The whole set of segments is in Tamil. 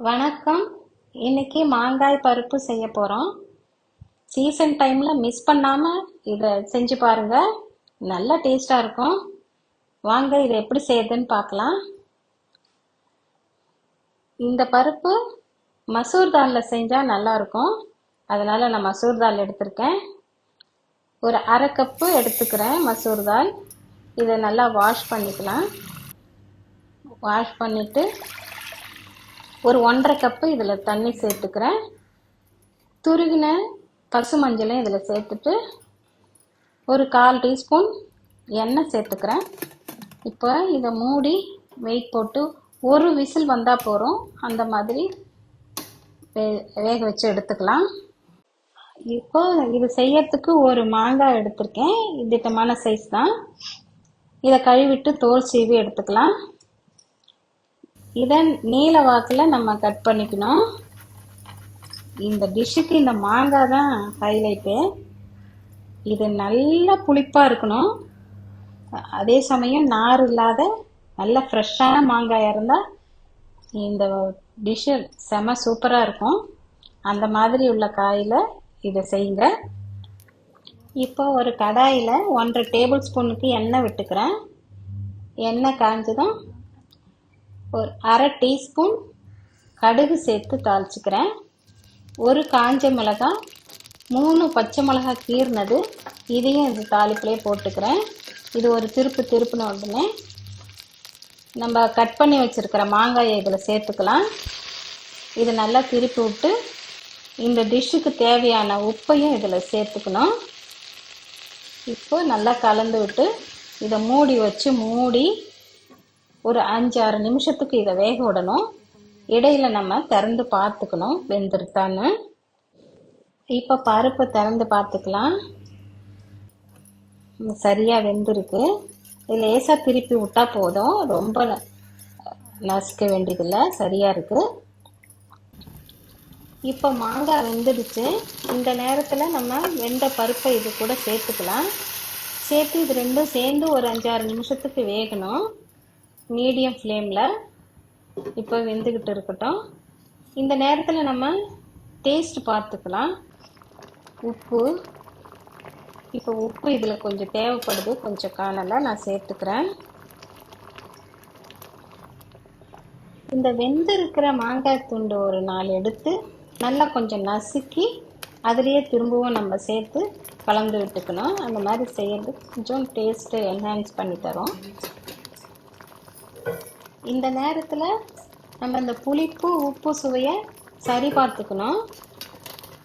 வணக்கம். இன்னைக்கு மாங்காய் பருப்பு செய்ய போறோம். சீசன் டைம்ல மிஸ் பண்ணாம இதை செஞ்சு பாருங்க. நல்ல டேஸ்டா இருக்கும். வாங்க இதை எப்படி செய்யறதுன்னு பார்க்கலாம். இந்த பருப்பு மசூர் தால்ல செஞ்சா நல்லா இருக்கும். அதனால நான் மசூர் தால் எடுத்திருக்கேன். ஒரு அரை கப்பு எடுத்துக்கிறேன் மசூர் தால். இதை நல்லா வாஷ் பண்ணிக்கலாம். வாஷ் பண்ணிட்டு ஒரு 1.5 கப்பு இதில் தண்ணி சேர்த்துக்கிறேன். துருகின பசு மஞ்சளையும் இதில் சேர்த்துட்டு ஒரு 1/4 டீஸ்பூன் எண்ணெய் சேர்த்துக்கிறேன். இப்போ இதை மூடி வெயிட் போட்டு ஒரு விசில் வந்தால் போகிறோம். அந்த மாதிரி வேக வச்சு எடுத்துக்கலாம். இப்போ இது செய்யறதுக்கு ஒரு மாங்காய் எடுத்திருக்கேன். திட்டமான சைஸ் தான். இதை கழுவிட்டு தோல் சீவி எடுத்துக்கலாம். இதை நீல வாக்கில் நம்ம கட் பண்ணிக்கணும். இந்த டிஷ்ஷுக்கு இந்த மாங்காய் தான் ஹைலைட்டு. இது நல்ல புளிப்பாக இருக்கணும். அதே சமயம் நார் இல்லாத நல்ல ஃப்ரெஷ்ஷான மாங்காயாக இருந்தால் இந்த டிஷ்ஷு செம சூப்பராக இருக்கும். அந்த மாதிரி உள்ள காயில் இதை செய்யுங்க. இப்போ ஒரு கடாயில் 1.5 டேபிள் ஸ்பூனுக்கு எண்ணெய் விட்டுக்கிறேன். எண்ணெய் காஞ்சதும் ஒரு அரை டீஸ்பூன் கடுகு சேர்த்து தாளிச்சுக்கிறேன். ஒரு காஞ்ச மிளகாய், 3 பச்சை மிளகாய் கீர்னது, இதையும் இது தாளிப்புலேயே போட்டுக்கிறேன். இது ஒரு திருப்பின உடனே நம்ம கட் பண்ணி வச்சுருக்கிற மாங்காயை இதில் சேர்த்துக்கலாம். இது நல்லா திருப்பி விட்டு இந்த டிஷ்ஷுக்கு தேவையான உப்பையும் இதில் சேர்த்துக்கணும். இப்போ நல்லா கலந்து விட்டு இதை மூடி ஒரு 5-6 நிமிஷத்துக்கு இதை வேக விடணும். இடையில நம்ம திறந்து பார்த்துக்கணும் வெந்துருத்தான்னு. இப்போ பருப்பு திறந்து பார்த்துக்கலாம். சரியாக வெந்திருக்கு. இது லேசாக திருப்பி விட்டா போதும். ரொம்ப நசுக்க வேண்டியதில்லை. சரியாக இருக்குது. இப்போ மாங்காய் வெந்துடுச்சு. இந்த நேரத்தில் நம்ம வெந்த பருப்பை இது கூட சேர்த்துக்கலாம். சேர்த்து இது ரெண்டும் சேர்ந்து ஒரு 5-6 நிமிஷத்துக்கு வேகணும். மீடியம் ஃப்ளேமில் இப்போ வெந்துக்கிட்டு இருக்கட்டும். இந்த நேரத்தில் நம்ம டேஸ்ட் பார்த்துக்கலாம். உப்பு இதில் கொஞ்சம் தேவைப்படுது, கொஞ்சம் காணலை, நான் சேர்த்துக்கிறேன். இந்த வெந்திருக்கிற மாங்காய் துண்டு ஒரு 4 எடுத்து நல்லா கொஞ்சம் நசுக்கி அதுலேயே திரும்பவும் நம்ம சேர்த்து கலந்து விட்டுக்கணும். அந்த மாதிரி செய்யறது கொஞ்சம் டேஸ்ட்டை என்ஹான்ஸ் பண்ணி தரும். இந்த நேரத்தில் நம்ம இந்த புளிப்பு உப்பு சுவையை சரி பார்த்துக்கணும்.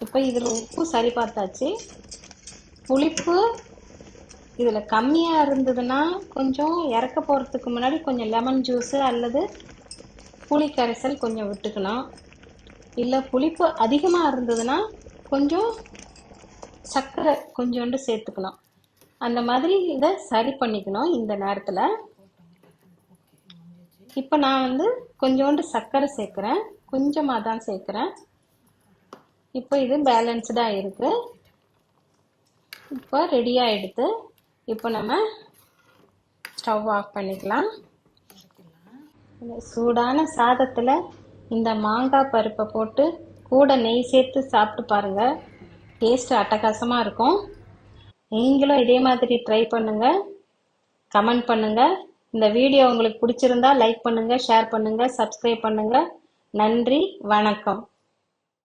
இப்போ இதில் உப்பு சரி பார்த்தாச்சு. புளிப்பு இதில் கம்மியாக இருந்ததுன்னா கொஞ்சம் இறக்க போகிறதுக்கு முன்னாடி கொஞ்சம் லெமன் ஜூஸு அல்லது புளி கரைசல் கொஞ்சம் விட்டுக்கணும். இல்லை புளிப்பு அதிகமாக இருந்ததுன்னா கொஞ்சம் சர்க்கரை கொஞ்சோண்டு சேர்த்துக்கணும். அந்த மாதிரி இதை சரி பண்ணிக்கணும் இந்த நேரத்தில். இப்போ நான் கொஞ்சோண்டு சர்க்கரை சேர்க்குறேன். கொஞ்சமாக தான் சேர்க்குறேன். இப்போ இது பேலன்ஸ்டாக இருக்குது. இப்போ ரெடியாக எடுத்து இப்போ நம்ம ஸ்டவ் ஆஃப் பண்ணிக்கலாம். சூடான சாதத்தில் இந்த மாங்காய் பருப்பை போட்டு கூட நெய் சேர்த்து சாப்பிட்டு பாருங்கள். டேஸ்ட் அட்டகாசமாக இருக்கும். நீங்களும் இதே மாதிரி ட்ரை பண்ணுங்கள். கமெண்ட் பண்ணுங்கள். இந்த வீடியோ உங்களுக்கு பிடிச்சிருந்தா லைக் பண்ணுங்கள், ஷேர் பண்ணுங்கள், சப்ஸ்கிரைப் பண்ணுங்கள். நன்றி, வணக்கம்.